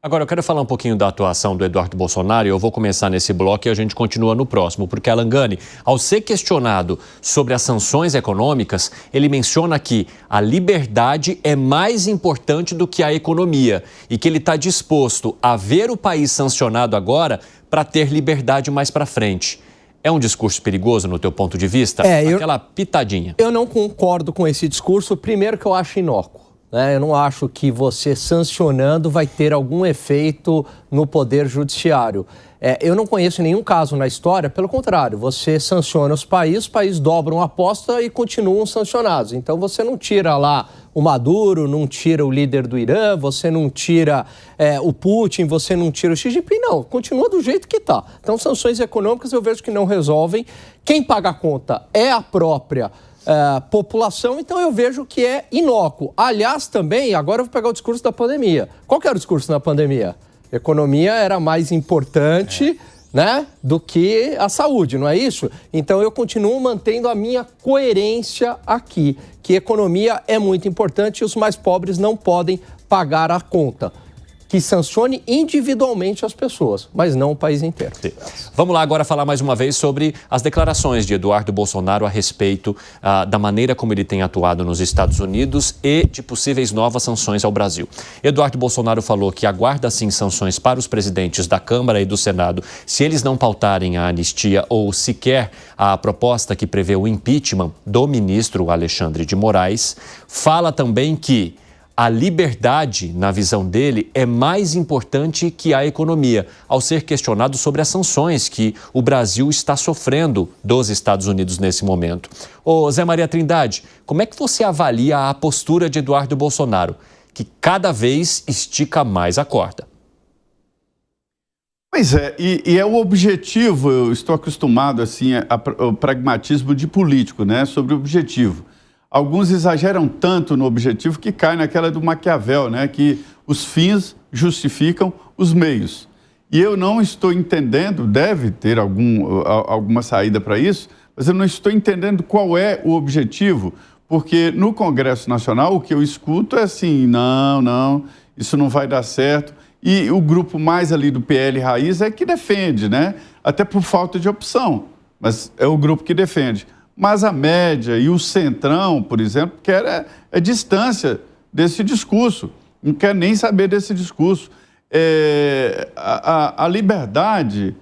Agora, eu quero falar um pouquinho da atuação do Eduardo Bolsonaro e eu vou começar nesse bloco e a gente continua no próximo, porque Alan Gani, ao ser questionado sobre as sanções econômicas, ele menciona que a liberdade é mais importante do que a economia e que ele está disposto a ver o país sancionado agora para ter liberdade mais para frente. É um discurso perigoso no teu ponto de vista? Aquela pitadinha. Eu não concordo com esse discurso, primeiro que eu acho inócuo. Eu não acho que você sancionando vai ter algum efeito no Poder Judiciário. Eu não conheço nenhum caso na história, pelo contrário, você sanciona os países dobram a aposta e continuam sancionados. Então você não tira lá o Maduro, não tira o líder do Irã, você não tira o Putin, você não tira o Xi Jinping, não. Continua do jeito que está. Então sanções econômicas eu vejo que não resolvem. Quem paga a conta é a própria população, então eu vejo que é inócuo. Aliás, também, agora eu vou pegar o discurso da pandemia. Qual que era o discurso da pandemia? Economia era mais importante, né, do que a saúde, não é isso? Então eu continuo mantendo a minha coerência aqui, que economia é muito importante e os mais pobres não podem pagar a conta. Que sancione individualmente as pessoas, mas não o país inteiro. Sim. Vamos lá agora falar mais uma vez sobre as declarações de Eduardo Bolsonaro a respeito da maneira como ele tem atuado nos Estados Unidos e de possíveis novas sanções ao Brasil. Eduardo Bolsonaro falou que aguarda sim sanções para os presidentes da Câmara e do Senado se eles não pautarem a anistia ou sequer a proposta que prevê o impeachment do ministro Alexandre de Moraes. Fala também que a liberdade, na visão dele, é mais importante que a economia, ao ser questionado sobre as sanções que o Brasil está sofrendo dos Estados Unidos nesse momento. Ô Zé Maria Trindade, como é que você avalia a postura de Eduardo Bolsonaro, que cada vez estica mais a corda? Pois é, e é o objetivo, eu estou acostumado assim, ao pragmatismo de político, né, sobre o objetivo. Alguns exageram tanto no objetivo que cai naquela do Maquiavel, né? Que os fins justificam os meios. E eu não estou entendendo, deve ter alguma saída para isso, mas eu não estou entendendo qual é o objetivo, porque no Congresso Nacional o que eu escuto é assim, não, isso não vai dar certo. E o grupo mais ali do PL Raiz é que defende, né? Até por falta de opção, mas é o grupo que defende. Mas a média e o centrão, por exemplo, quer a distância desse discurso, não quer nem saber desse discurso. A liberdade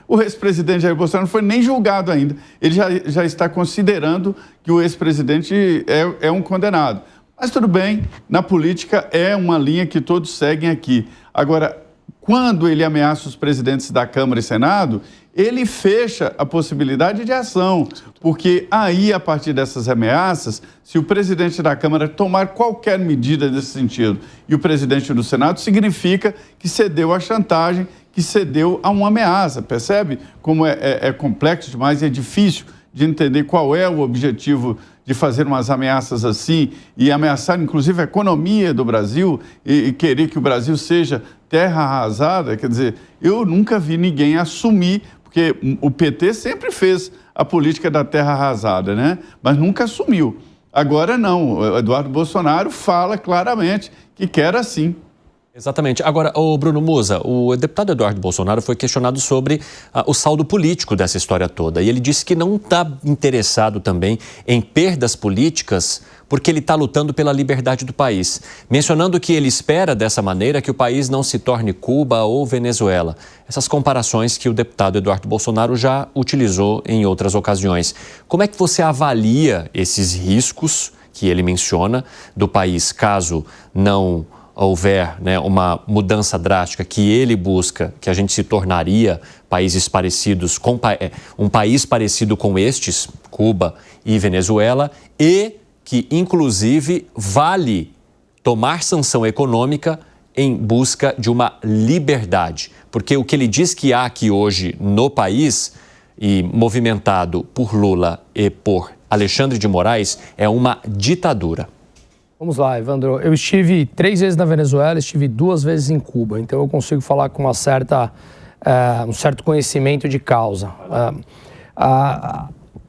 o ex-presidente Jair Bolsonaro não foi nem julgado ainda. Ele já está considerando que o ex-presidente é um condenado. Mas tudo bem, na política é uma linha que todos seguem aqui. Agora, quando ele ameaça os presidentes da Câmara e Senado, ele fecha a possibilidade de ação, porque aí, a partir dessas ameaças, se o presidente da Câmara tomar qualquer medida nesse sentido e o presidente do Senado, significa que cedeu à chantagem, que cedeu a uma ameaça. Percebe como é complexo demais e é difícil de entender qual é o objetivo de fazer umas ameaças assim e ameaçar, inclusive, a economia do Brasil e querer que o Brasil seja terra arrasada. Quer dizer, eu nunca vi ninguém assumir, porque o PT sempre fez a política da terra arrasada, né? Mas nunca assumiu. Agora não, o Eduardo Bolsonaro fala claramente que quer assim. Exatamente. Agora, o Bruno Musa, o deputado Eduardo Bolsonaro foi questionado sobre o saldo político dessa história toda. E ele disse que não está interessado também em perdas políticas porque ele está lutando pela liberdade do país. Mencionando que ele espera dessa maneira que o país não se torne Cuba ou Venezuela. Essas comparações que o deputado Eduardo Bolsonaro já utilizou em outras ocasiões. Como é que você avalia esses riscos que ele menciona do país caso não houver, né, uma mudança drástica que ele busca, que a gente se tornaria países parecidos, com um país parecido com estes, Cuba e Venezuela, e que, inclusive, vale tomar sanção econômica em busca de uma liberdade. Porque o que ele diz que há aqui hoje no país, e movimentado por Lula e por Alexandre de Moraes, é uma ditadura. Vamos lá, Evandro. Eu estive 3 vezes na Venezuela, estive 2 vezes em Cuba, então eu consigo falar com um certo conhecimento de causa.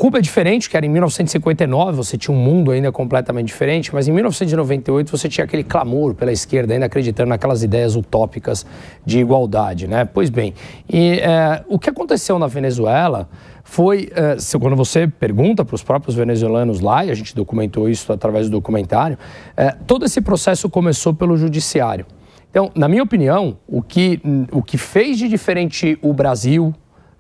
Cuba é diferente, que era em 1959, você tinha um mundo ainda completamente diferente, mas em 1998 você tinha aquele clamor pela esquerda, ainda acreditando naquelas ideias utópicas de igualdade, né? Pois bem, o que aconteceu na Venezuela foi, quando você pergunta para os próprios venezuelanos lá, e a gente documentou isso através do documentário, todo esse processo começou pelo judiciário. Então, na minha opinião, o que fez de diferente o Brasil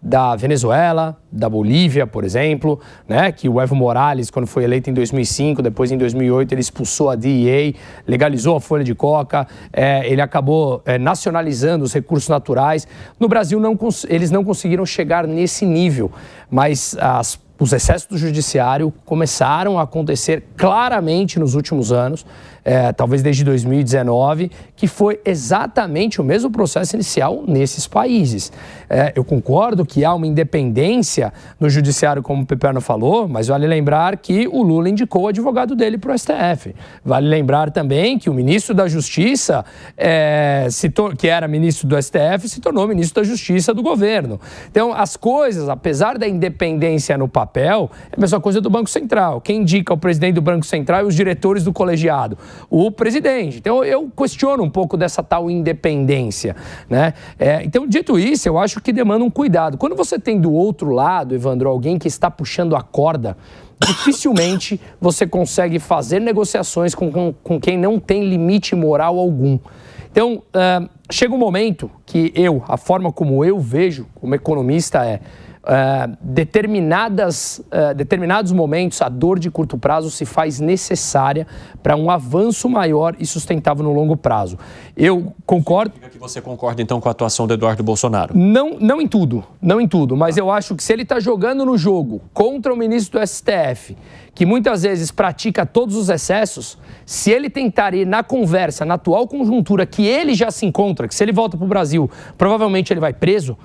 da Venezuela, da Bolívia, por exemplo, né, que o Evo Morales, quando foi eleito em 2005, depois em 2008 ele expulsou a DEA, legalizou a folha de coca, ele acabou nacionalizando os recursos naturais. No Brasil, eles não conseguiram chegar nesse nível, mas os excessos do judiciário começaram a acontecer claramente nos últimos anos, talvez desde 2019, que foi exatamente o mesmo processo inicial nesses países. Eu concordo que há uma independência no judiciário, como o Piperno falou, mas vale lembrar que o Lula indicou o advogado dele para o STF. Vale lembrar também que o ministro da Justiça, que era ministro do STF, se tornou ministro da Justiça do governo. Então, as coisas, apesar da independência no papel, é a mesma coisa do Banco Central. Quem indica o presidente do Banco Central e os diretores do colegiado? O presidente. Então, eu questiono um pouco dessa tal independência, né? Então, dito isso, eu acho que demanda um cuidado. Quando você tem do outro lado, Evandro, alguém que está puxando a corda, dificilmente você consegue fazer negociações com quem não tem limite moral algum. Então, chega um momento que a forma como eu vejo como economista determinados momentos, a dor de curto prazo se faz necessária para um avanço maior e sustentável no longo prazo. Eu concordo... Que você concorda, então, com a atuação do Eduardo Bolsonaro? Não em tudo, mas eu acho que se ele está jogando no jogo contra o ministro do STF, que muitas vezes pratica todos os excessos, se ele tentar ir na conversa, na atual conjuntura que ele já se encontra, que se ele volta para o Brasil, provavelmente ele vai preso,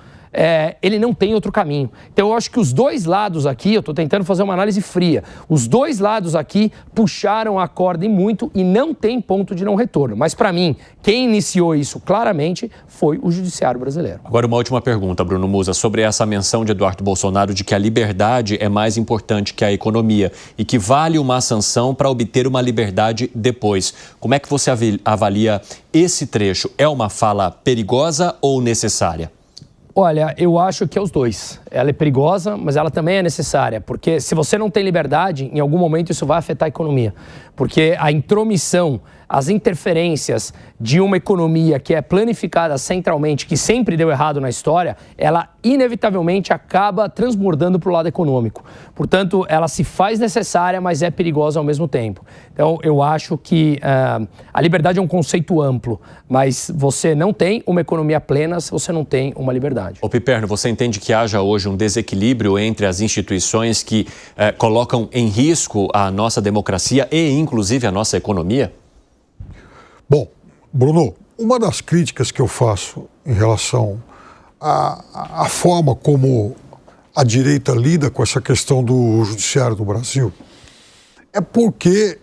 ele não tem outro caminho. Então eu acho que os dois lados aqui, eu estou tentando fazer uma análise fria, os dois lados aqui puxaram a corda e muito e não tem ponto de não retorno. Mas para mim, quem iniciou isso claramente foi o judiciário brasileiro. Agora uma última pergunta, Bruno Musa, sobre essa menção de Eduardo Bolsonaro de que a liberdade é mais importante que a economia e que vale uma sanção para obter uma liberdade depois. Como é que você avalia esse trecho? É uma fala perigosa ou necessária? Olha, eu acho que é os dois. Ela é perigosa, mas ela também é necessária, porque se você não tem liberdade, em algum momento isso vai afetar a economia. Porque a intromissão, as interferências de uma economia que é planificada centralmente, que sempre deu errado na história, ela inevitavelmente acaba transbordando para o lado econômico. Portanto, ela se faz necessária, mas é perigosa ao mesmo tempo. Então, eu acho que a liberdade é um conceito amplo, mas você não tem uma economia plena se você não tem uma liberdade. Ô Piperno, você entende que haja hoje um desequilíbrio entre as instituições que colocam em risco a nossa democracia e, inclusive, a nossa economia? Bom, Bruno, uma das críticas que eu faço em relação à forma como a direita lida com essa questão do judiciário do Brasil é porque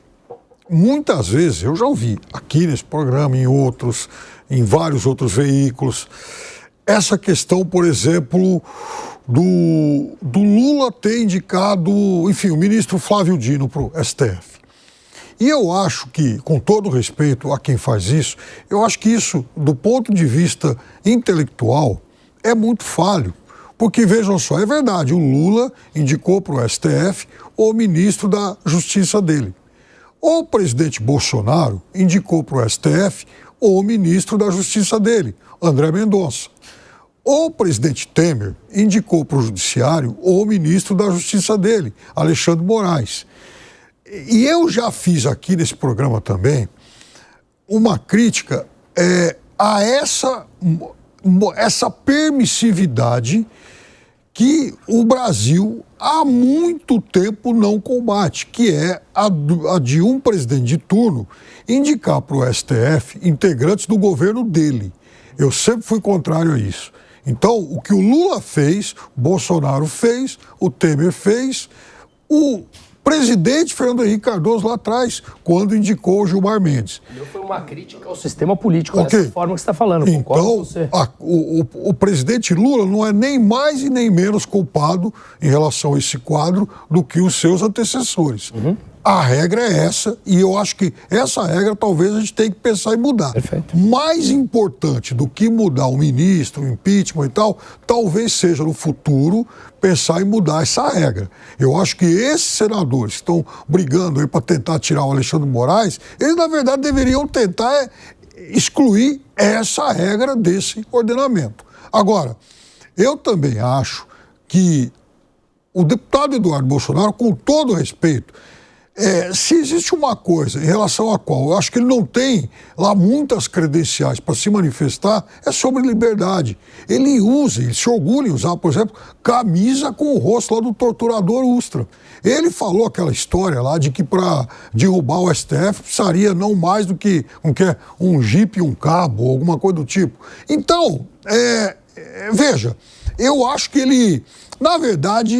muitas vezes, eu já ouvi aqui nesse programa, em outros, em vários outros veículos, essa questão, por exemplo, do Lula ter indicado, enfim, o ministro Flávio Dino para o STF. E eu acho que, com todo respeito a quem faz isso, eu acho que isso, do ponto de vista intelectual, é muito falho. Porque, vejam só, é verdade, o Lula indicou para o STF o ministro da Justiça dele. O presidente Bolsonaro indicou para o STF o ministro da Justiça dele, André Mendonça. O presidente Temer indicou para o Judiciário o ministro da Justiça dele, Alexandre Moraes. E eu já fiz aqui nesse programa também uma crítica a essa permissividade que o Brasil há muito tempo não combate, que é a de um presidente de turno indicar para o STF integrantes do governo dele. Eu sempre fui contrário a isso. Então, o que o Lula fez, o Bolsonaro fez, o Temer fez, o presidente Fernando Henrique Cardoso lá atrás, quando indicou o Gilmar Mendes. Foi uma crítica ao sistema político, dessa forma que você está falando. Então, o presidente Lula não é nem mais e nem menos culpado em relação a esse quadro do que os seus antecessores. A regra é essa, e eu acho que essa regra talvez a gente tenha que pensar em mudar. Perfeito. Mais importante do que mudar o ministro, o impeachment e tal, talvez seja no futuro pensar em mudar essa regra. Eu acho que esses senadores que estão brigando aí para tentar tirar o Alexandre de Moraes, eles na verdade deveriam tentar excluir essa regra desse ordenamento. Agora, eu também acho que o deputado Eduardo Bolsonaro, com todo respeito, se existe uma coisa em relação à qual eu acho que ele não tem lá muitas credenciais para se manifestar, é sobre liberdade. Ele se orgulha em usar, por exemplo, camisa com o rosto lá do torturador Ustra. Ele falou aquela história lá de que para derrubar o STF precisaria não mais do que um jipe e um cabo, ou alguma coisa do tipo. Então, veja, eu acho que ele, na verdade,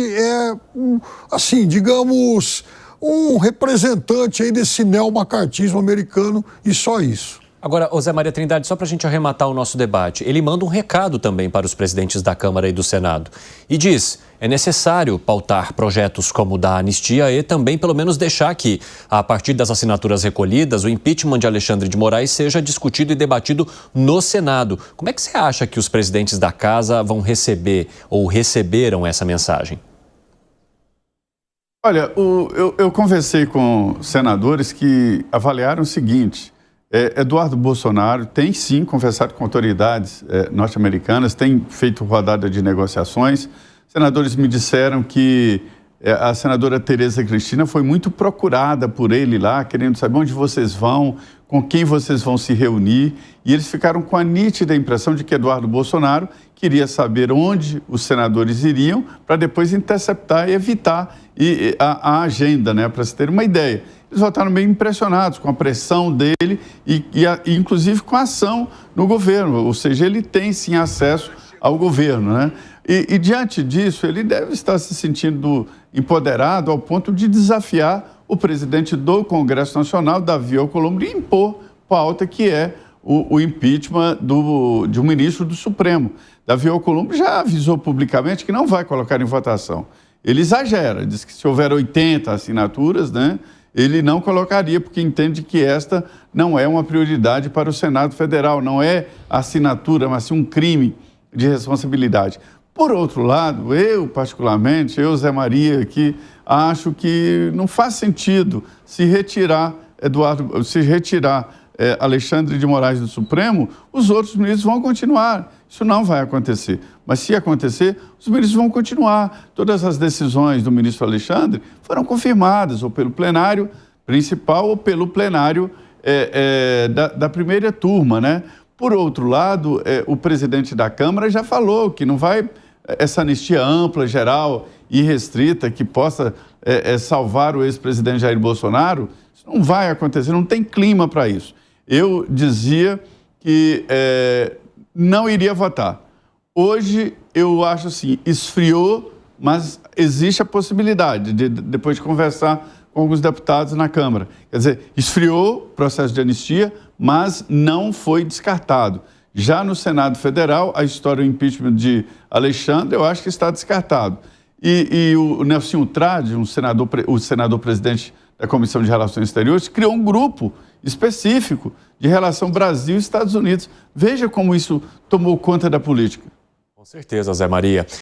assim, digamos, um representante aí desse neomacartismo americano e só isso. Agora, Zé Maria Trindade, só para a gente arrematar o nosso debate, ele manda um recado também para os presidentes da Câmara e do Senado e diz: é necessário pautar projetos como o da anistia e também pelo menos deixar que, a partir das assinaturas recolhidas, o impeachment de Alexandre de Moraes seja discutido e debatido no Senado. Como é que você acha que os presidentes da Casa vão receber ou receberam essa mensagem? Olha, eu conversei com senadores que avaliaram o seguinte: Eduardo Bolsonaro tem sim conversado com autoridades norte-americanas, tem feito rodada de negociações. Senadores me disseram que a senadora Tereza Cristina foi muito procurada por ele lá, querendo saber onde vocês vão, com quem vocês vão se reunir, e eles ficaram com a nítida impressão de que Eduardo Bolsonaro queria saber onde os senadores iriam para depois interceptar e evitar a agenda, né, para se ter uma ideia. Eles voltaram meio impressionados com a pressão dele e inclusive com a ação no governo, ou seja, ele tem sim acesso ao governo, né? E diante disso, ele deve estar se sentindo empoderado ao ponto de desafiar o presidente do Congresso Nacional, Davi Alcolumbre, e impor pauta que é o impeachment de um ministro do Supremo. Davi Alcolumbre já avisou publicamente que não vai colocar em votação. Ele exagera, diz que se houver 80 assinaturas, né, ele não colocaria, porque entende que esta não é uma prioridade para o Senado Federal, não é assinatura, mas sim um crime de responsabilidade. Por outro lado, eu particularmente, Zé Maria, aqui, acho que não faz sentido se retirar Alexandre de Moraes do Supremo, os outros ministros vão continuar. Isso não vai acontecer. Mas se acontecer, os ministros vão continuar. Todas as decisões do ministro Alexandre foram confirmadas, ou pelo plenário principal, ou pelo plenário da primeira turma, né? Por outro lado, o presidente da Câmara já falou que não vai essa anistia ampla, geral e restrita que possa salvar o ex-presidente Jair Bolsonaro. Isso não vai acontecer, não tem clima para isso. Eu dizia que não iria votar. Hoje, eu acho assim, esfriou, mas existe a possibilidade, depois de conversar com alguns deputados na Câmara. Quer dizer, esfriou o processo de anistia, mas não foi descartado. Já no Senado Federal, a história do impeachment de Alexandre, eu acho que está descartado. E o Nelson Trade, o senador presidente da Comissão de Relações Exteriores, criou um grupo específico de relação Brasil e Estados Unidos. Veja como isso tomou conta da política. Com certeza, Zé Maria.